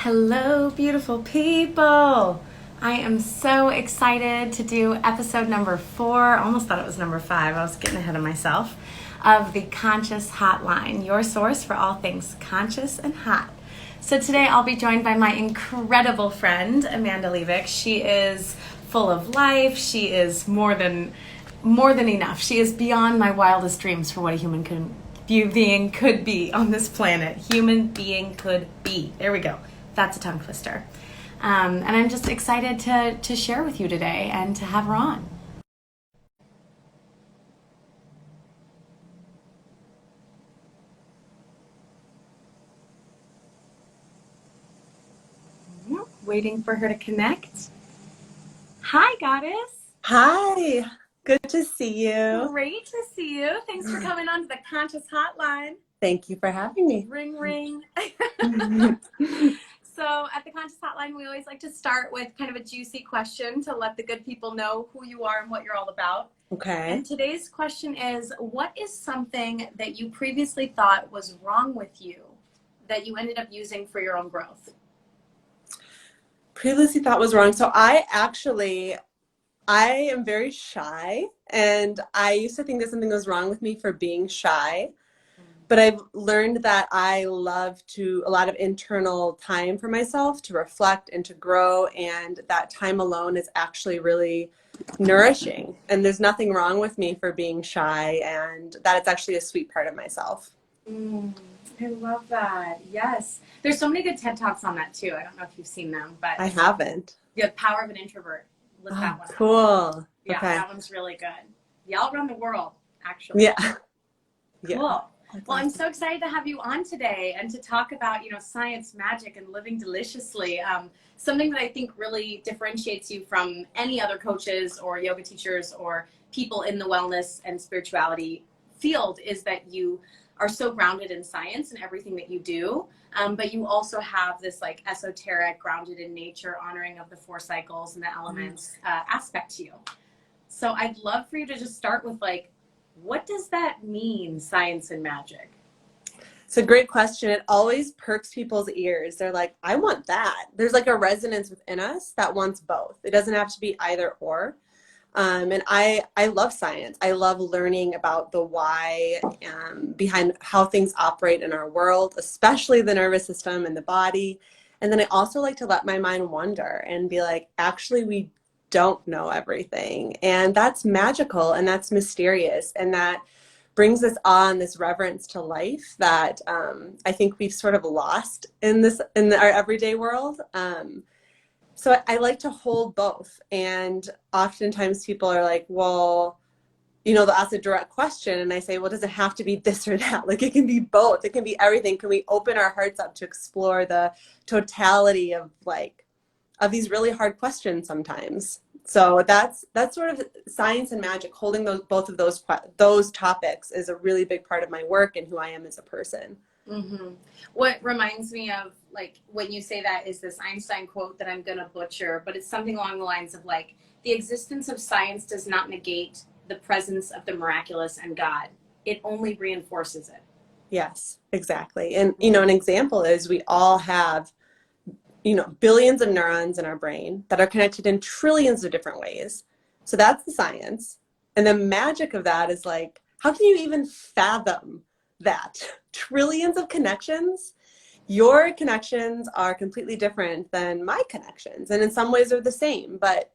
Hello, beautiful people. I am so excited to do episode number 4. Almost thought it was number 5. I was getting ahead of myself. Of the Conscious Hotline, your source for all things conscious and hot. So today I'll be joined by my incredible friend, Amanda Leaveck. She is full of life. She is more than enough. She is beyond my wildest dreams for what a human being could be on this planet. Human being could be. There we go. That's a tongue twister. And I'm just excited to share with you today and to have her on. Waiting for her to connect. Hi, Goddess. Hi, good to see you. Great to see you. Thanks for coming on to the Conscious Hotline. Thank you for having me. Ring, ring. So at the Conscious Hotline, we always like to start with kind of a juicy question to let the good people know who you are and what you're all about. Okay. And today's question is, what is something that you previously thought was wrong with you that you ended up using for your own growth? Previously thought was wrong. So I am very shy, and I used to think that something was wrong with me for being shy. But I've learned that I love a lot of internal time for myself to reflect and to grow, and that time alone is actually really nourishing. And there's nothing wrong with me for being shy, and that it's actually a sweet part of myself. I love that. Yes. There's so many good TED Talks on that too. I don't know if you've seen them, but I haven't. The Power of an Introvert. Look that one up. Cool. Yeah, okay. That one's really good. Y'all run the world, actually. Yeah. Cool. Yeah. Well, I'm so excited to have you on today and to talk about, science, magic, and living deliciously. Something that I think really differentiates you from any other coaches or yoga teachers or people in the wellness and spirituality field is that you are so grounded in science and everything that you do. But you also have this like esoteric, grounded in nature, honoring of the 4 cycles and the elements aspect to you. So I'd love for you to just start with what does that mean, science and magic? It's a great question. It always perks people's ears. They're like, I want that. There's like a resonance within us that wants both. It doesn't have to be either or. And I love science. I love learning about the why behind how things operate in our world, especially the nervous system and the body. And then I also like to let my mind wander and be like, actually, we don't know everything. And that's magical and that's mysterious. And that brings us on this reverence to life that I think we've sort of lost in our everyday world. So I like to hold both. And oftentimes people are like, well, they'll ask a direct question. And I say, well, does it have to be this or that? Like it can be both. It can be everything. Can we open our hearts up to explore the totality of these really hard questions sometimes? So that's sort of science and magic. Holding both of those topics is a really big part of my work and who I am as a person. Mm-hmm. What reminds me of when you say that is this Einstein quote that I'm gonna butcher, but it's something along the lines of the existence of science does not negate the presence of the miraculous and God. It only reinforces it. Yes, exactly. And an example is we all have billions of neurons in our brain that are connected in trillions of different ways. So that's the science. And the magic of that is how can you even fathom that? Trillions of connections? Your connections are completely different than my connections. And in some ways they're the same, but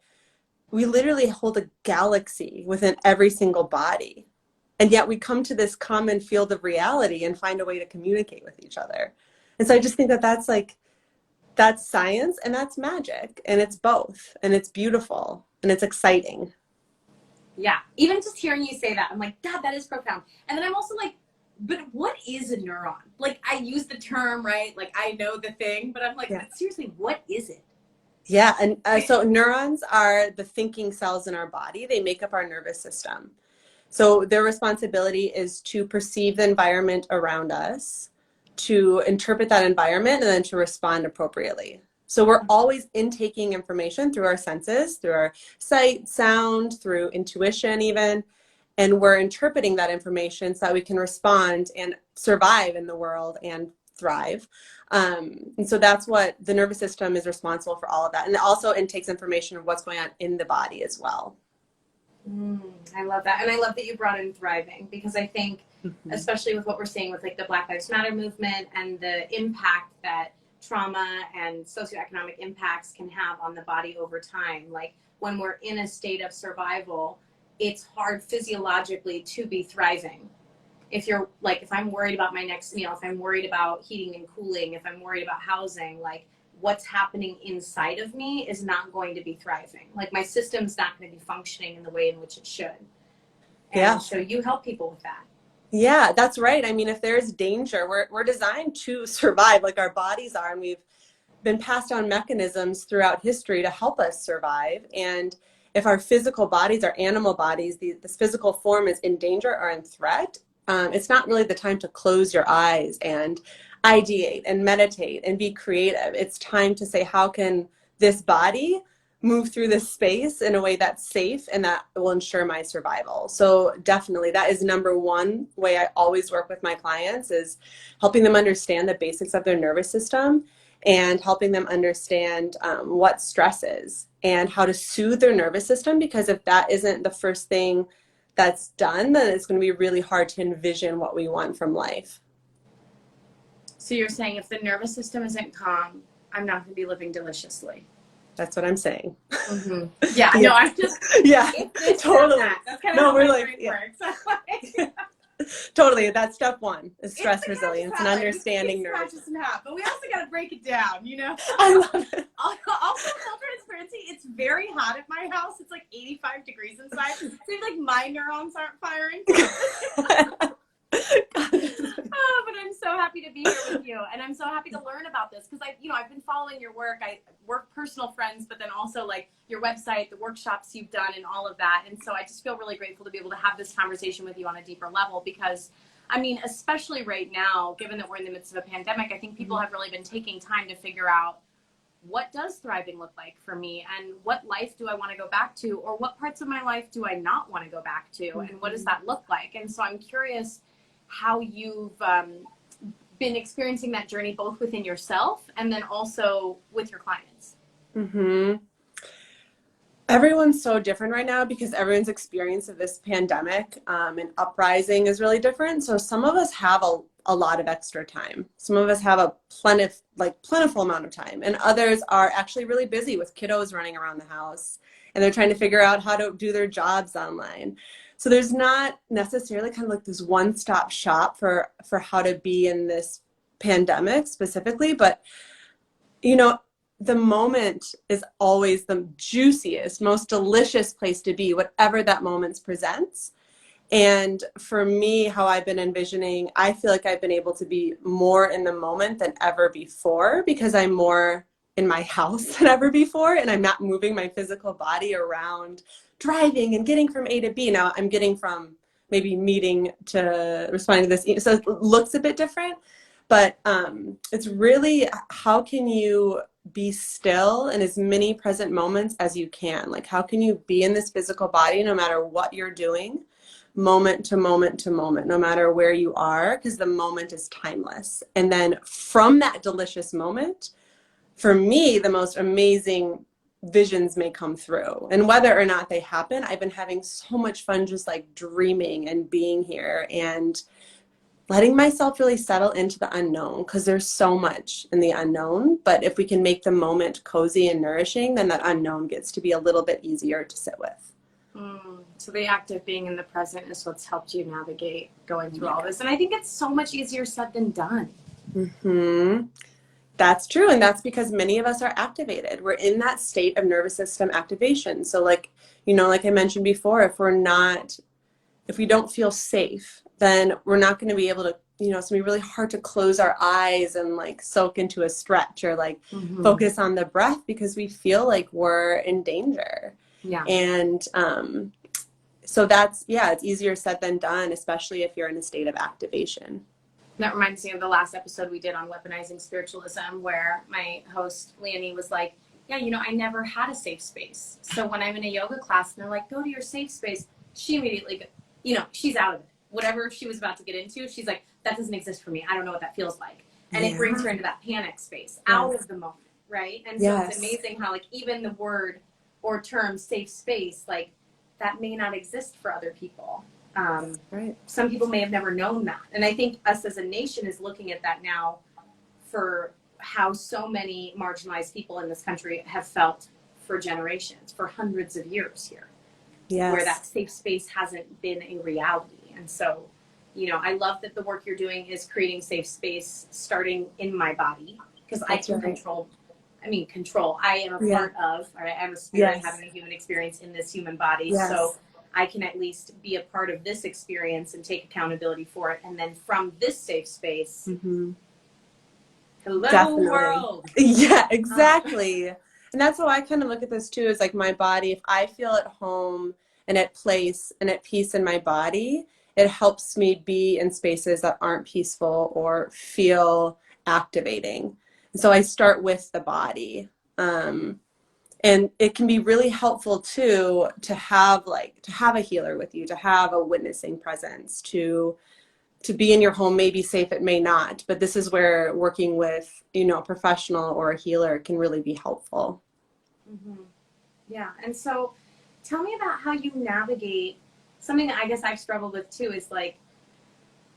we literally hold a galaxy within every single body. And yet we come to this common field of reality and find a way to communicate with each other. And so I just think that that's science and that's magic, and it's both, and it's beautiful and it's exciting. Yeah, even just hearing you say that, I'm like, God, that is profound. And then I'm also like, but what is a neuron? I use the term, right? I know the thing, but I'm like, Yeah. Seriously, what is it? Yeah, and so neurons are the thinking cells in our body. They make up our nervous system. So their responsibility is to perceive the environment around us, to interpret that environment, and then to respond appropriately. So we're always intaking information through our senses, through our sight, sound, through intuition even, and we're interpreting that information so that we can respond and survive in the world and thrive. And so that's what the nervous system is responsible for, all of that. And also it takes information of what's going on in the body as well. I love that. And I love that you brought in thriving, because I think, especially with what we're seeing with like the Black Lives Matter movement and the impact that trauma and socioeconomic impacts can have on the body over time. Like when we're in a state of survival, it's hard physiologically to be thriving. If you're like, if I'm worried about my next meal, if I'm worried about heating and cooling, if I'm worried about housing, like what's happening inside of me is not going to be thriving. Like my system's not going to be functioning in the way in which it should. And so you help people with that. Yeah, that's right. I mean, if there's danger, we're designed to survive, like our bodies are, and we've been passed on mechanisms throughout history to help us survive. And if our physical bodies, our animal bodies, this physical form is in danger or in threat, it's not really the time to close your eyes and ideate and meditate and be creative. It's time to say, how can this body move through this space in a way that's safe and that will ensure my survival? So definitely that is number one way I always work with my clients, is helping them understand the basics of their nervous system and helping them understand what stress is and how to soothe their nervous system. Because if that isn't the first thing that's done, then it's going to be really hard to envision what we want from life. So you're saying if the nervous system isn't calm, I'm not going to be living deliciously. That's what I'm saying. Yeah, no, I'm just, totally. That's kind of how my brain works. Totally. That's step one, is stress resilience and understanding nervous. But we also got to break it down, you know? I love it. Also, full transparency, it's very hot at my house. It's like 85 degrees inside. Seems like my neurons aren't firing. But I'm so happy to be here with you, and I'm so happy to learn about this, because I've been following your work. I work personal friends, but then also like your website, the workshops you've done, and all of that. And so I just feel really grateful to be able to have this conversation with you on a deeper level, because I mean, especially right now, given that we're in the midst of a pandemic, I think people have really been taking time to figure out, what does thriving look like for me, and what life do I want to go back to, or what parts of my life do I not want to go back to, and what does that look like? And so I'm curious how you've been experiencing that journey, both within yourself and then also with your clients. Everyone's so different right now, because everyone's experience of this pandemic and uprising is really different. So some of us have a lot of extra time. Some of us have a plentiful amount of time, and others are actually really busy with kiddos running around the house, and they're trying to figure out how to do their jobs online. So there's not necessarily kind of like this one-stop shop for how to be in this pandemic specifically, but the moment is always the juiciest, most delicious place to be, whatever that moment presents. And for me, how I've been envisioning, I feel like I've been able to be more in the moment than ever before, because I'm more in my house than ever before, and I'm not moving my physical body around, driving and getting from A to B. Now I'm getting from maybe meeting to responding to this, so it looks a bit different, but it's really, how can you be still in as many present moments as you can? Like, how can you be in this physical body no matter what you're doing, moment to moment to moment, no matter where you are, because the moment is timeless. And then from that delicious moment, for me, the most amazing visions may come through. And whether or not they happen, I've been having so much fun just like dreaming and being here and letting myself really settle into the unknown, because there's so much in the unknown. But if we can make the moment cozy and nourishing, then that unknown gets to be a little bit easier to sit with. So the act of being in the present is what's helped you navigate going through all this. And I think it's so much easier said than done. That's true. And that's because many of us are activated. We're in that state of nervous system activation. So like I mentioned before, if we don't feel safe, then we're not going to be able to, it's going to be really hard to close our eyes and like soak into a stretch or like focus on the breath, because we feel like we're in danger. Yeah. And so it's easier said than done, especially if you're in a state of activation. That reminds me of the last episode we did on weaponizing spiritualism, where my host, Leonie, was like, yeah, I never had a safe space. So when I'm in a yoga class and they're like, go to your safe space, she immediately, she's out of it. Whatever she was about to get into, she's like, that doesn't exist for me. I don't know what that feels like. and it brings her into that panic space, out of the moment, right? And so it's amazing how, like, even the word or term safe space, like, that may not exist for other people. Some people may have never known that. And I think us as a nation is looking at that now for how so many marginalized people in this country have felt for generations, for hundreds of years here, where that safe space hasn't been a reality. And so, you know, I love that the work you're doing is creating safe space starting in my body, because I can control. I am a part of, right? I'm a spirit having a human experience in this human body. So I can at least be a part of this experience and take accountability for it. And then from this safe space, hello world. Yeah, exactly. And that's how I kind of look at this too, is like my body, if I feel at home and at place and at peace in my body, it helps me be in spaces that aren't peaceful or feel activating. And so I start with the body. And it can be really helpful too to have a healer with you, to have a witnessing presence, to be in your home. May be safe, it may not, but this is where working with, you know, a professional or a healer can really be helpful. Yeah. And so tell me about how you navigate something that I guess I've struggled with too, is like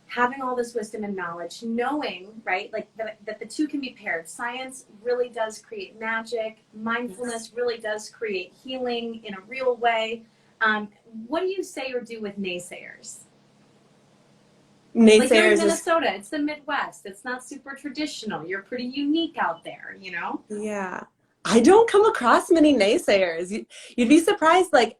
having all this wisdom and knowledge, knowing, right, like that the two can be paired. Science really does create magic. Mindfulness really does create healing in a real way. What do you say or do with naysayers? Like, you're in Minnesota, it's the Midwest. It's not super traditional. You're pretty unique out there, you know? Yeah. I don't come across many naysayers. You'd be surprised, like,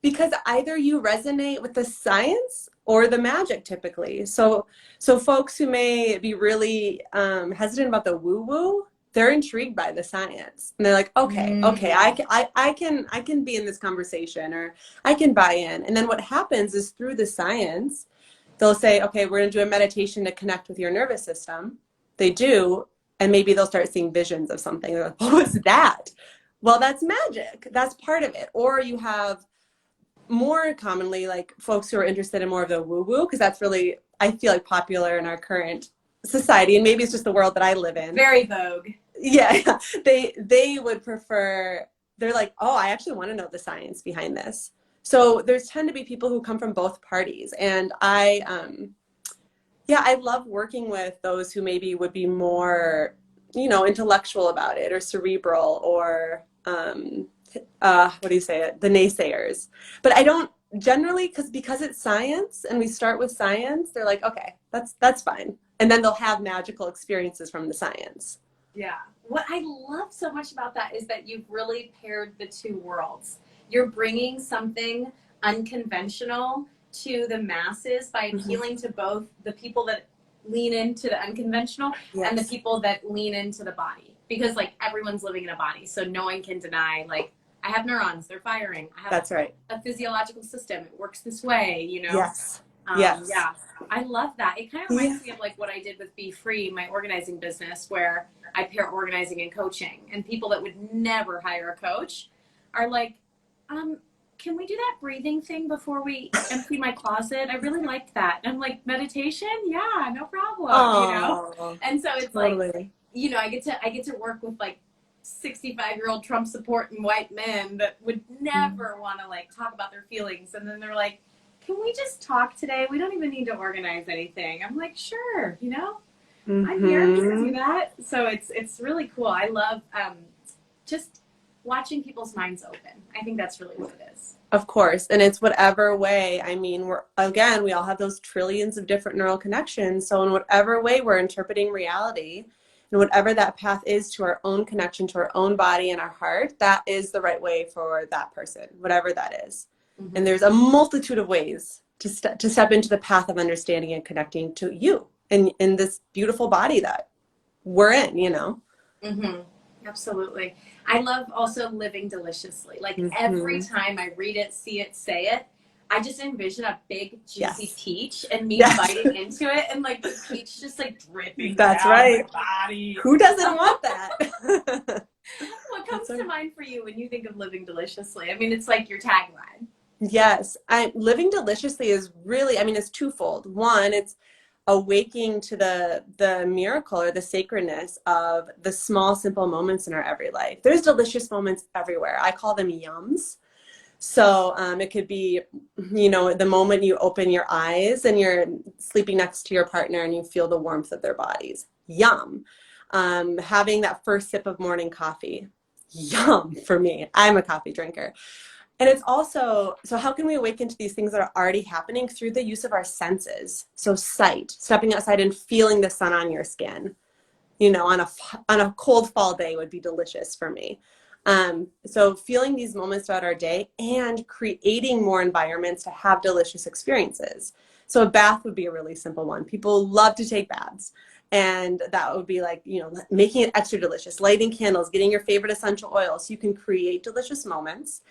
because either you resonate with the science or the magic typically. So folks who may be really hesitant about the woo-woo, they're intrigued by the science. And they're like, okay, I can be in this conversation, or I can buy in. And then what happens is, through the science, they'll say, okay, we're going to do a meditation to connect with your nervous system. They do, and maybe they'll start seeing visions of something. They're like, what was that? Well, that's magic. That's part of it. Or you have more commonly, like, folks who are interested in more of the woo-woo, because that's really, I feel like, popular in our current society, and maybe it's just the world that I live in. Very vogue. Yeah, they would prefer, they're like, oh, I actually want to know the science behind this. So there's tend to be people who come from both parties, and I love working with those who maybe would be more, you know, intellectual about it, or cerebral, or the naysayers. But I don't generally, because it's science and we start with science, they're like, okay, that's fine. And then they'll have magical experiences from the science. Yeah. What I love so much about that is that you've really paired the two worlds. You're bringing something unconventional to the masses by appealing to both the people that lean into the unconventional and the people that lean into the body. Because, like, everyone's living in a body, so no one can deny, like, I have neurons, they're firing. I have a physiological system, it works this way, you know? Yes. Yeah, I love that. It kind of reminds me of, like, what I did with Be Free, my organizing business, where I pair organizing and coaching. And people that would never hire a coach are like, can we do that breathing thing before we empty my closet? I really liked that. And I'm like, meditation? Yeah, no problem, you know? And so it's like, you know, I get to work with, like, 65-year-old Trump supporting white men that would never want to, like, talk about their feelings. And then they're like, can we just talk today? We don't even need to organize anything. I'm like, sure, you know, I'm here to do that. So it's really cool. I love just watching people's minds open. I think that's really what it is. Of course. And it's whatever way. I mean, we all have those trillions of different neural connections. So in whatever way we're interpreting reality, and whatever that path is to our own connection, to our own body and our heart, that is the right way for that person, whatever that is. And there's a multitude of ways to step into the path of understanding and connecting to you in this beautiful body that we're in, you know? Absolutely. I love also living deliciously. Like, every time I read it, see it, say it, I just envision a big juicy peach and me biting into it, and, like, the peach just, like, dripping down my body. Who doesn't want that? What comes to mind for you when you think of living deliciously? I mean, it's like your tagline. Yes. Living deliciously is really, I mean, it's twofold. One, it's awaking to the miracle or the sacredness of the small, simple moments in our every life. There's delicious moments everywhere. I call them yums. So it could be, the moment you open your eyes and you're sleeping next to your partner and you feel the warmth of their bodies. Yum. Having that first sip of morning coffee. Yum for me. I'm a coffee drinker. And it's also, so how can we awaken to these things that are already happening through the use of our senses? So sight, stepping outside and feeling the sun on your skin, on a cold fall day would be delicious for me. So feeling these moments throughout our day and creating more environments to have delicious experiences. So a bath would be a really simple one. People love to take baths. And that would be like, making it extra delicious, lighting candles, getting your favorite essential oil so you can create delicious moments.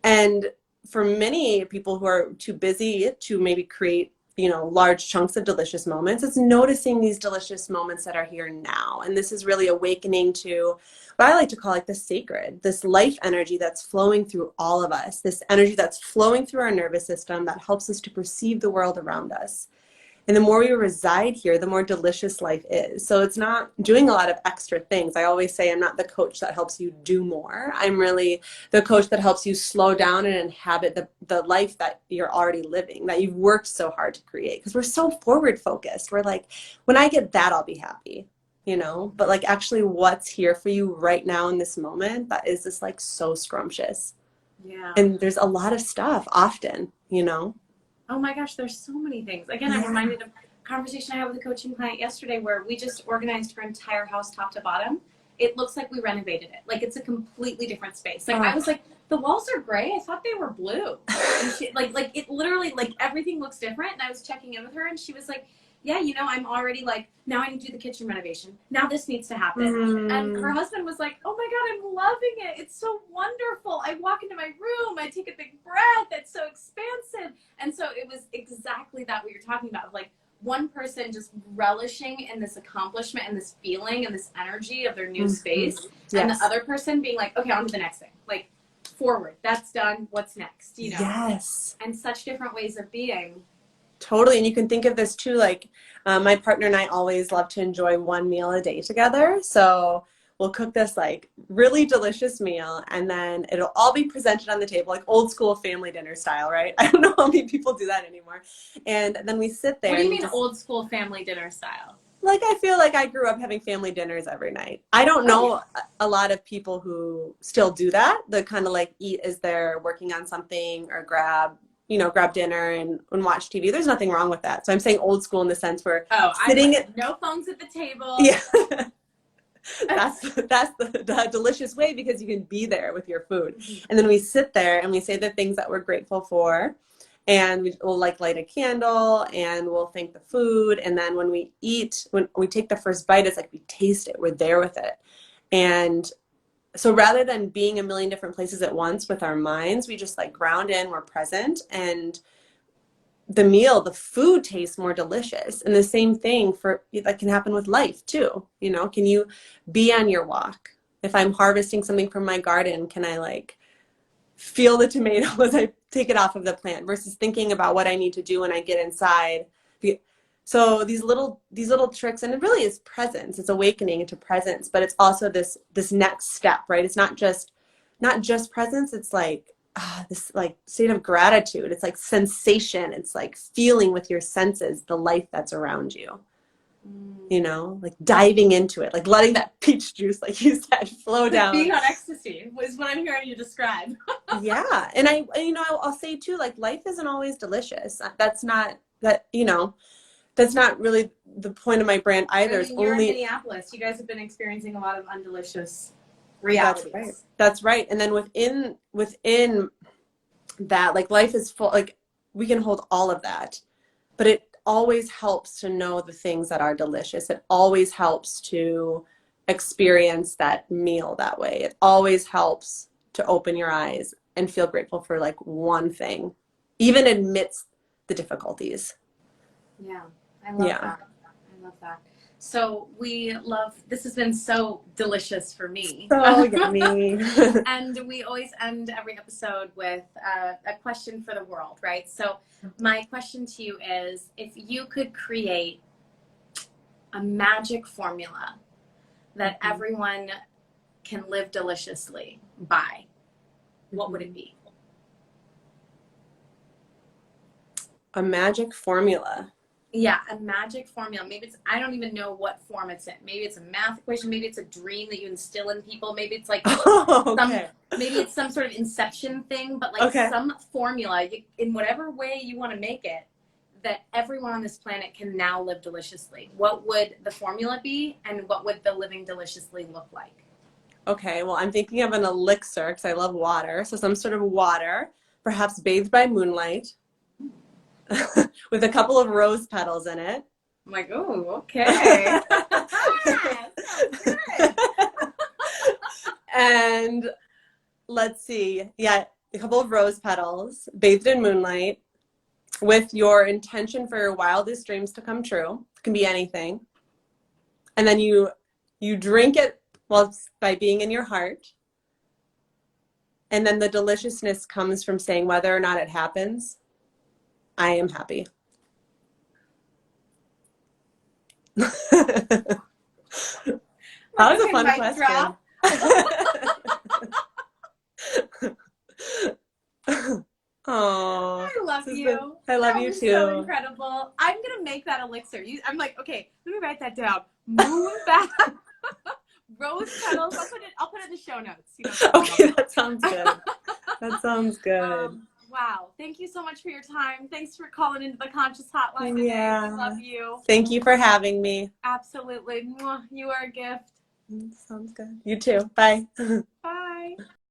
And for many people who are too busy to maybe create, large chunks of delicious moments, it's noticing these delicious moments that are here now. And this is really awakening to what I like to call like the sacred, this life energy that's flowing through all of us, this energy that's flowing through our nervous system that helps us to perceive the world around us. And the more we reside here, the more delicious life is. So it's not doing a lot of extra things. I always say I'm not the coach that helps you do more. I'm really the coach that helps you slow down and inhabit the life that you're already living, that you've worked so hard to create. Because we're so forward focused. We're like, when I get that, I'll be happy, But like actually what's here for you right now in this moment, that is just like so scrumptious. Yeah. And there's a lot of stuff often, Oh my gosh, there's so many things. Again, I'm reminded of a conversation I had with a coaching client yesterday where we just organized her entire house top to bottom. It looks like we renovated it. Like it's a completely different space. Like I was like, the walls are gray. I thought they were blue. And she, like it literally, like everything looks different. And I was checking in with her and she was like, yeah, I'm already like, now I need to do the kitchen renovation. Now this needs to happen. And her husband was like, oh my God, I'm loving it. It's so wonderful. I walk into my room, I take a big breath. It's so expansive. And so it was exactly that what you're talking about. Like one person just relishing in this accomplishment and this feeling and this energy of their new space. Yes. And the other person being like, okay, on to the next thing. Like forward, that's done. What's next? Yes. And such different ways of being. Totally. And you can think of this too, like my partner and I always love to enjoy one meal a day together. So we'll cook this like really delicious meal and then it'll all be presented on the table, like old school family dinner style, right? I don't know how many people do that anymore. And then we sit there. What do you mean old school family dinner style? Like I feel like I grew up having family dinners every night. I don't know a lot of people who still do that. The kind of like eat as they're working on something or grab dinner and watch TV. There's nothing wrong with that. So I'm saying old school in the sense where sitting at no phones at the table. Yeah. that's the delicious way because you can be there with your food. And then we sit there and we say the things that we're grateful for and we'll like light a candle and we'll thank the food. And then when we eat, when we take the first bite, it's like we taste it. We're there with it. And so rather than being a million different places at once with our minds, we just like ground in, we're present, and the food tastes more delicious. And the same thing that can happen with life too. Can you be on your walk? If I'm harvesting something from my garden, can I like feel the tomato as I take it off of the plant versus thinking about what I need to do when I get inside? So these little tricks, and it really is presence. It's awakening into presence, but it's also this next step, right? It's not just presence. It's like this like state of gratitude. It's like sensation. It's like feeling with your senses the life that's around you. Like diving into it, like letting that peach juice, like you said, flow down. Being on ecstasy is what I'm hearing you describe. Yeah, and I'll say too, like life isn't always delicious. That's not really the point of my brand either. You're in Minneapolis. You guys have been experiencing a lot of undelicious realities. That's right. And then within that, like life is full, like we can hold all of that, but it always helps to know the things that are delicious. It always helps to experience that meal that way. It always helps to open your eyes and feel grateful for like one thing, even amidst the difficulties. Yeah. I love that. So this has been so delicious for me. So yummy. And we always end every episode with a question for the world, right? So my question to you is, if you could create a magic formula that everyone can live deliciously by, what would it be? A magic formula. Yeah, a magic formula. Maybe it's, I don't even know what form it's in. Maybe it's a math equation. Maybe it's a dream that you instill in people. Maybe it's like maybe it's some sort of inception thing, but like some formula in whatever way you want to make it that everyone on this planet can now live deliciously. What would the formula be, and what would the living deliciously look like? Okay, well, I'm thinking of an elixir because I love water. So some sort of water, perhaps bathed by moonlight, with a couple of rose petals in it. I'm like, oh, okay. Good. And let's see, yeah, a couple of rose petals, bathed in moonlight, with your intention for your wildest dreams to come true. It can be anything. And then you drink it by being in your heart. And then the deliciousness comes from saying whether or not it happens, I am happy. That was a fun question. Oh, I love you. I love you too. So incredible. I'm gonna make that elixir. I'm like, okay, let me write that down. Moon bath, rose petals. I'll put it in the show notes. You know, okay, that sounds good. That sounds good. Wow. Thank you so much for your time. Thanks for calling into the Conscious Hotline today. Yeah. I love you. Thank you for having me. Absolutely. Mwah. You are a gift. Sounds good. You too. Bye. Bye.